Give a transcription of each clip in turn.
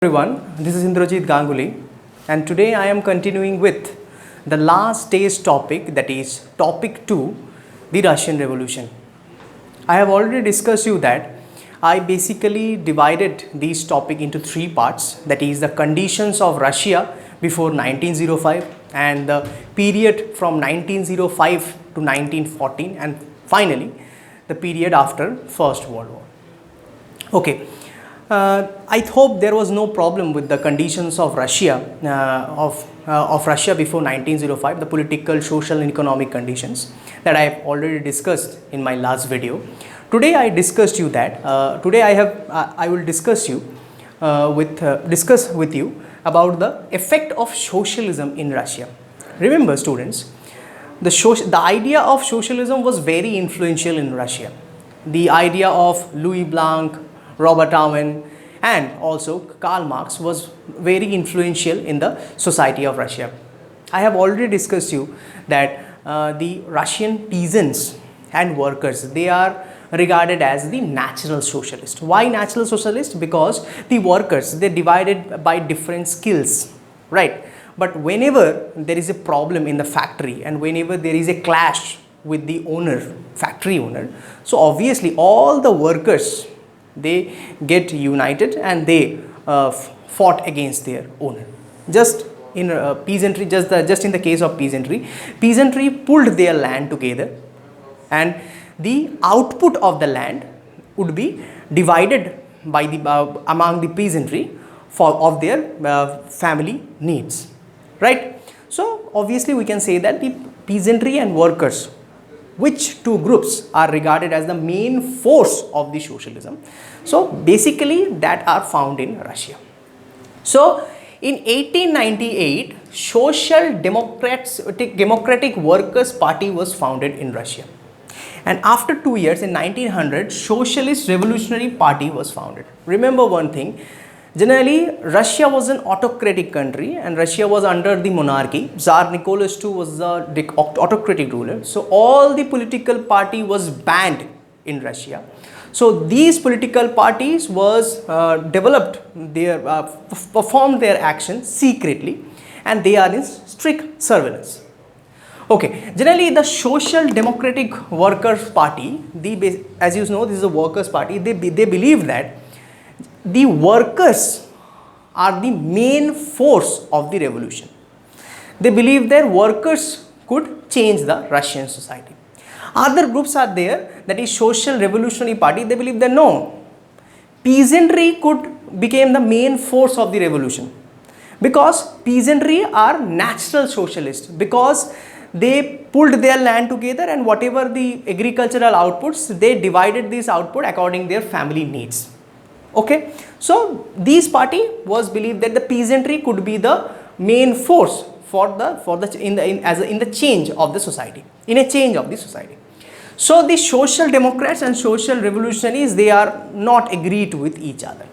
Everyone, this is Indrajit Ganguly, and today I am continuing with the last day's topic, that is topic 2, the Russian Revolution. I have already discussed you that I basically divided this topic into three parts, that is the conditions of Russia before 1905 and the period from 1905 to 1914 and finally the period after First World War. Okay. I hope there was no problem with the conditions of Russia of Russia before 1905, the political, social, and economic conditions that I have already discussed in my last video. Today I discussed you that today I will discuss with you about the effect of socialism in Russia. Remember, students, the idea of socialism was very influential in Russia. The idea of Louis Blanc, Robert Owen, and also Karl Marx was very influential in the society of Russia. I have already discussed you that the Russian peasants and workers, they are regarded as the natural socialist. Why natural socialist? Because the workers, they divided by different skills, right? But whenever there is a problem in the factory and whenever there is a clash with the owner, factory owner, so obviously all the workers, they get united and they fought against their owner. Just in peasantry, just in the case of peasantry pulled their land together, and the output of the land would be divided by the among the peasantry of their family needs, right? So obviously we can say that the peasantry and workers, which two groups are regarded as the main force of the socialism, so basically that are found in Russia. So in 1898, Social Democratic Workers Party was founded in Russia, and after 2 years in 1900, Socialist Revolutionary Party was founded. Remember one thing, generally Russia was an autocratic country and Russia was under the monarchy. Tsar Nicholas II was the autocratic ruler, so all the political party was banned in Russia. So these political parties was performed their actions secretly, and they are in strict surveillance. Okay, generally the Social Democratic Workers Party, as you know, this is a workers party, they believe that the workers are the main force of the revolution. They believe that workers could change the Russian society. Other groups are there, that is Social Revolutionary Party. They believe that no, peasantry could become the main force of the revolution, because peasantry are natural socialists, because they pulled their land together and whatever the agricultural outputs, they divided this output according to their family needs. Okay, so this party was believed that the peasantry could be the main force in the change of the society, in a change of the society. So the Social Democrats and Social Revolutionaries, they are not agreed with each other.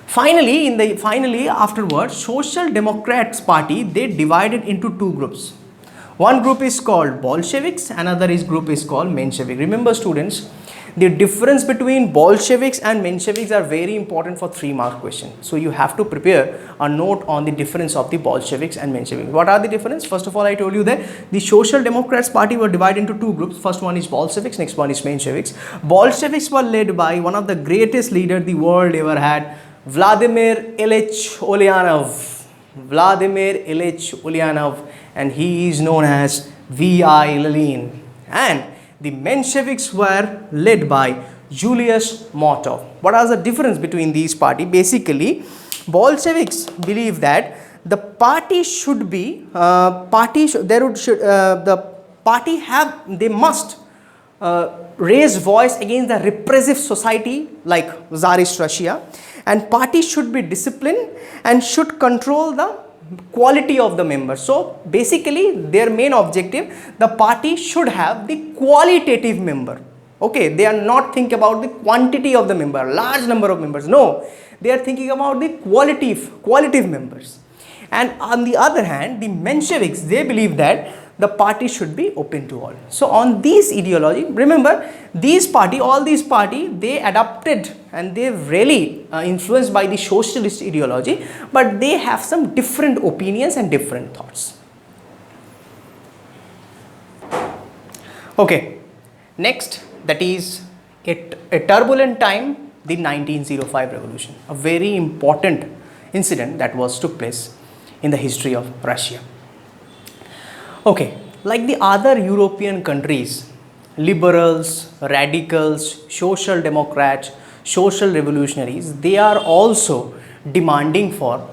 Finally afterwards, Social Democrats Party, they divided into two groups. One group is called Bolsheviks, another group is called Mensheviks. Remember, students, the difference between Bolsheviks and Mensheviks are very important for 3-mark question. So you have to prepare a note on the difference of the Bolsheviks and Mensheviks. What are the difference? First of all, I told you that the Social Democrats Party were divided into two groups. First one is Bolsheviks, next one is Mensheviks. Bolsheviks were led by one of the greatest leaders the world ever had, Vladimir Ilyich Ulyanov. Vladimir Ilyich Ulyanov, and he is known as V.I. Lenin. And the Mensheviks were led by Julius Motov. What is the difference between these parties? Basically, Bolsheviks believe that the party should be they must raise voice against the repressive society like Tsarist Russia, and party should be disciplined and should control the quality of the members. So basically their main objective, the party should have the qualitative member. Okay, they are not thinking about the quantity of the member, large number of members. No, they are thinking about the qualitative members. And on the other hand, the Mensheviks, they believe that the party should be open to all. So on this ideology, remember all these party, they adopted and they really influenced by the socialist ideology, but they have some different opinions and different thoughts. Okay, next, that is a turbulent time, the 1905 revolution, a very important incident that took place in the history of Russia. Okay, like the other European countries, liberals, radicals, social democrats, social revolutionaries, they are also demanding for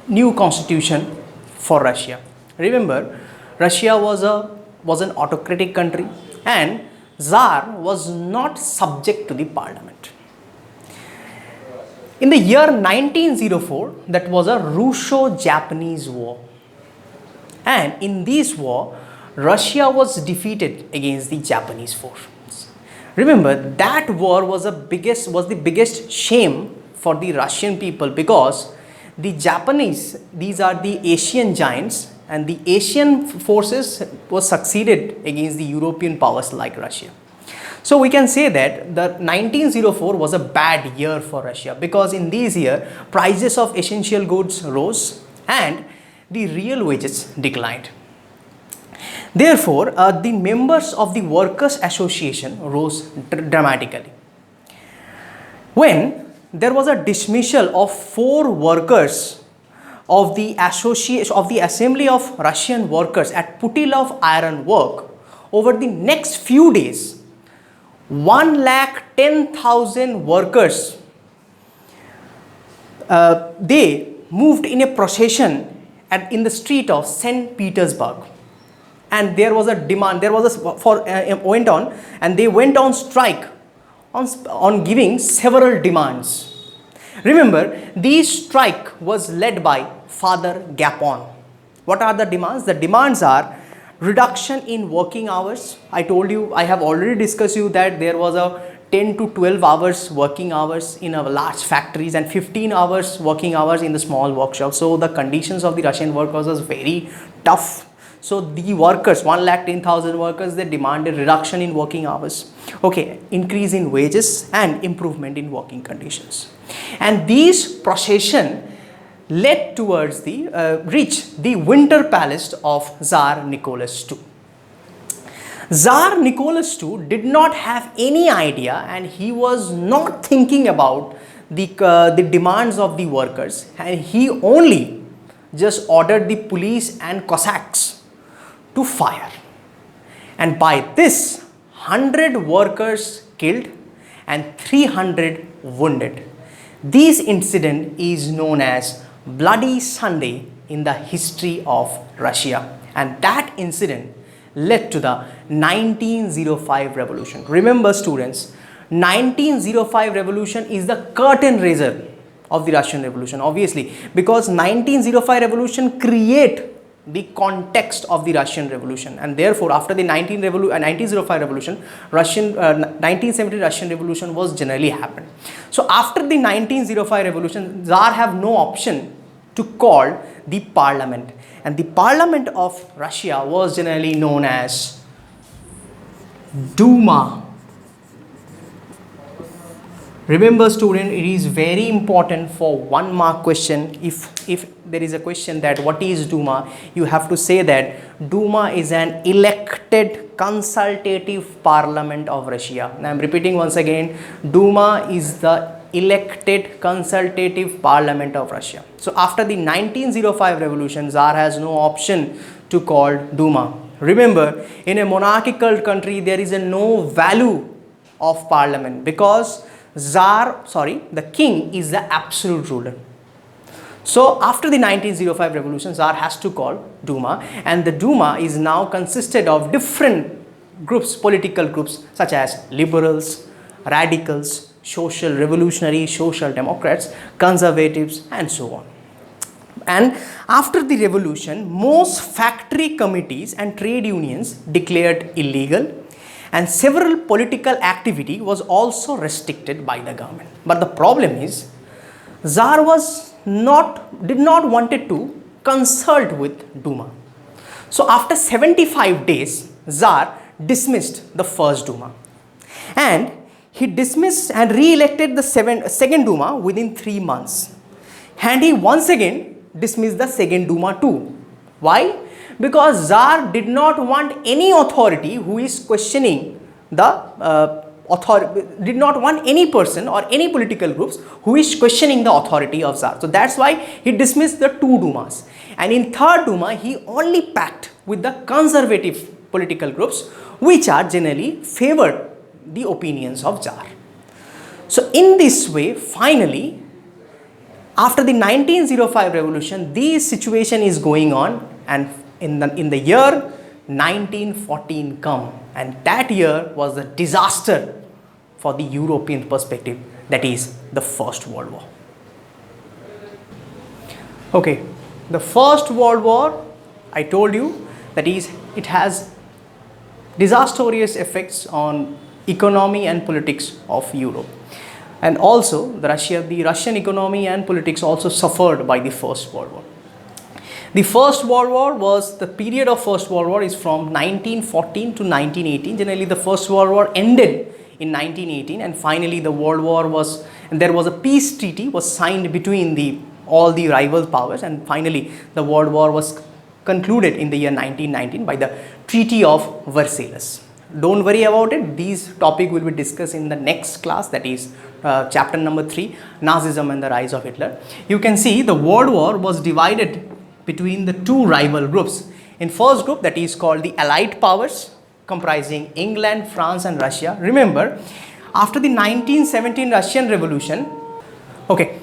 new constitution for Russia. Remember, Russia was an autocratic country and Tsar was not subject to the parliament. In the year 1904, that was a Russo-Japanese war. And in this war, Russia was defeated against the Japanese forces. Remember, that war was the biggest shame for the Russian people, because the Japanese, these are the Asian giants, and the Asian forces was succeeded against the European powers like Russia. So we can say that the 1904 was a bad year for Russia, because in this year prices of essential goods rose and the real wages declined. Therefore, the members of the Workers' Association rose dramatically. When there was a dismissal of 4 workers of the Assembly of Russian Workers at Putilov Iron Work, over the next few days, 110,000 workers, they moved in a procession in the street of St. Petersburg, and there was a demand. Went on, and they went on strike on giving several demands. Remember, this strike was led by Father Gapon. What are the demands? The demands are reduction in working hours. I told you, I have already discussed you that there was a 10 to 12 hours working hours in a large factories and 15 hours working hours in the small workshops. So the conditions of the Russian workers was very tough. So the workers, 110,000 workers, they demanded reduction in working hours, okay, increase in wages and improvement in working conditions. And this procession led towards reach the winter palace of Tsar Nicholas II. Tsar Nicholas II did not have any idea, and he was not thinking about the demands of the workers, and he only just ordered the police and Cossacks to fire. And by this, 100 workers killed and 300 wounded. This incident is known as Bloody Sunday in the history of Russia, and that incident led to the 1905 revolution. Remember students, 1905 revolution is the curtain raiser of the Russian revolution, obviously, because 1905 revolution create the context of the Russian revolution, and therefore after the 1905 revolution, 1970 Russian revolution was generally happened. So after the 1905 revolution, Tsar have no option to call the parliament, and the parliament of Russia was generally known as Duma. Remember student, it is very important for 1 mark question. If there is a question that what is Duma, you have to say that Duma is an elected consultative parliament of Russia. Now I am repeating once again, Duma is the elected consultative parliament of Russia. So after the 1905 revolution, Tsar has no option to call Duma. Remember, in a monarchical country, there is no value of parliament, because the king is the absolute ruler. So after the 1905 revolution, Tsar has to call Duma, and the Duma is now consisted of different groups, political groups such as liberals, radicals, social revolutionaries, social democrats, conservatives, and so on. And after the revolution, most factory committees and trade unions declared illegal, and several political activity was also restricted by the government. But the problem is, Tsar did not wanted to consult with Duma. So after 75 days, Tsar dismissed the first Duma, and he dismissed and re-elected the second Duma within 3 months, and he once again dismissed the second Duma too. Why? Because Tsar did not want any authority who is questioning the did not want any person or any political groups who is questioning the authority of Tsar. So that's why he dismissed the 2 Dumas. And in third Duma, he only packed with the conservative political groups which are generally favored the opinions of Tsar. So in this way, finally, after the 1905 revolution, this situation is going on, and in the year 1914 come, and that year was a disaster for the European perspective, that is the First World War. Okay, the First World War, I told you, that is, it has disastrous effects on economy and politics of Europe. And also the Russian economy and politics also suffered by the First World War. The First World War was, the period of First World War is from 1914 to 1918. Generally the First World War ended in 1918, and finally the World War was, and there was a peace treaty was signed between all the rival powers, and finally the World War was concluded in the year 1919 by the Treaty of Versailles. Don't worry about it, these topic will be discussed in the next class, that is chapter number 3, Nazism and the rise of Hitler. You can see the World War was divided between the 2 rival groups. In first group, that is called the Allied powers, comprising England, France and Russia. Remember, after the 1917 Russian Revolution, okay,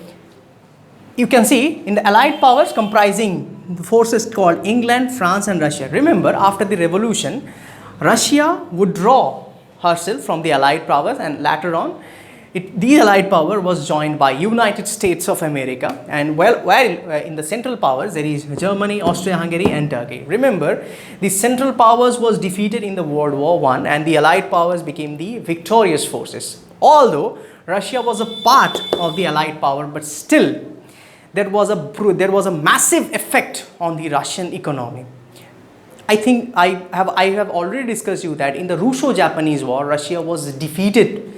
you can see in the Allied powers comprising the forces called England, France and Russia. Remember, after the revolution, Russia would draw herself from the Allied powers, and later on the Allied power was joined by United States of America, and while in the central powers there is Germany, Austria-Hungary and Turkey. Remember, the central powers was defeated in the World War I, and the Allied powers became the victorious forces. Although Russia was a part of the Allied power, but still there was a massive effect on the Russian economy. I think I have already discussed you that in the Russo-Japanese War, Russia was defeated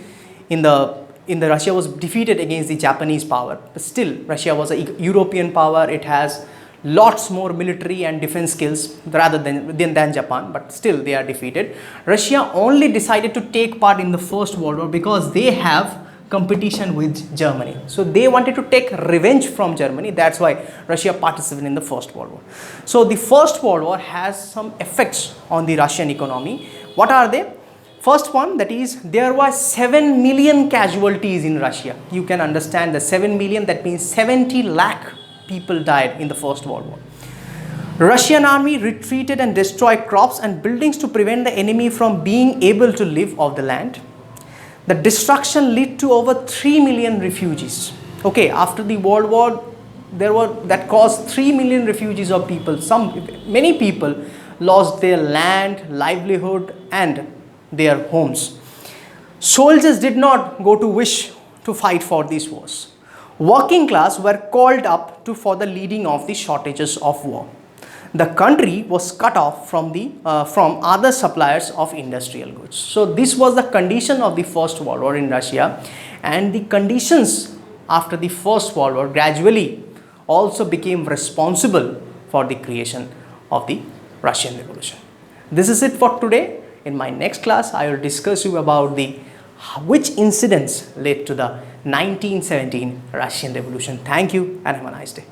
Russia was defeated against the Japanese power, but still Russia was a European power. It has lots more military and defense skills rather than Japan, but still they are defeated. Russia only decided to take part in the First World War because they have competition with Germany. So they wanted to take revenge from Germany. That's why Russia participated in the First World War. So the First World War has some effects on the Russian economy. What are they? First one, that is, there were 7 million casualties in Russia. You can understand the 7 million, that means 70 lakh people died in the First World War. Russian army retreated and destroyed crops and buildings to prevent the enemy from being able to live off the land. The destruction led to over 3 million refugees. Okay, after the World War, that caused 3 million refugees of people. Many people lost their land, livelihood and their homes. Soldiers did not go to wish to fight for these wars. Working class were called up for the leading of the shortages of war. The country was cut off from other suppliers of industrial goods. So this was the condition of the First World War in Russia, and the conditions after the First World War gradually also became responsible for the creation of the Russian Revolution. This is it for today. In my next class, I will discuss you about which incidents led to the 1917 Russian Revolution. Thank you and have a nice day.